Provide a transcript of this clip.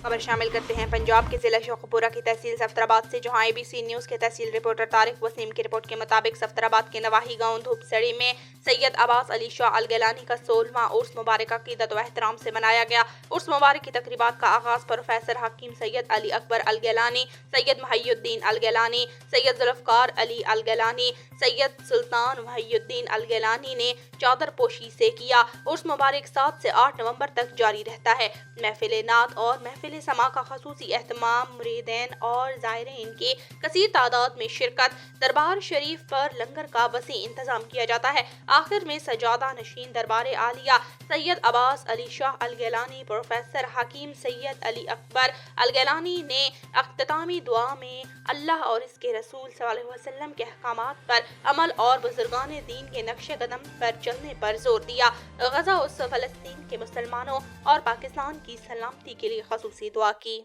खबर शामिल करते हैं पंजाब के जिला शोखपुरा की तहसील सफदराबाद से, जहां ABC न्यूज़ के तहसील रिपोर्टर तारिक वसीम की रिपोर्ट के मुताबिक सफदराबाद के नवाही गांव धूपसड़ी में सैयद अब्बास अली शाह अल गिलानी का 16वां उर्स मुबारक अकीदत व एहतराम से मनाया गया। उर्स मुबारक की तकरीबात का आगाज़ प्रोफेसर हकीम सैयद अली अकबर अल गिलानी, सैयद मुहय्युद्दीन अल गिलानी, सैयद जुल्फ़कार अली अल गिलानी, सैयद सुल्तान मुहय्युद्दीन अल गिलानी ने चादर पोशी से किया। उर्स मुबारक 7 से 8 नवंबर तक जारी रहता है। महफिल नात और महफिल समा का खसूसी एहतमाम, मुरीदैन और ज़ायरीन की कसीर तादाद में शिरकत, दरबार शरीफ पर लंगर का वसी इंतजाम किया जाता है। आखिर में सजादा नशीन दरबार आलिया सैयद अब्बास अली शाह अल गिलानी, प्रोफेसर हकीम सैयद अली अकबर अल गिलानी ने अख्तितामी दुआ में अल्लाह और इसके रसूल सल्लल्लाहु अलैहि वसल्लम के अहकामात पर अमल और बुजुर्गान दीन के नक्शे कदम पर चलने पर जोर दिया। गजा और फ़लस्तीन के मुसलमानों और पाकिस्तान की सलामती के लिए खसूसी दुआ की।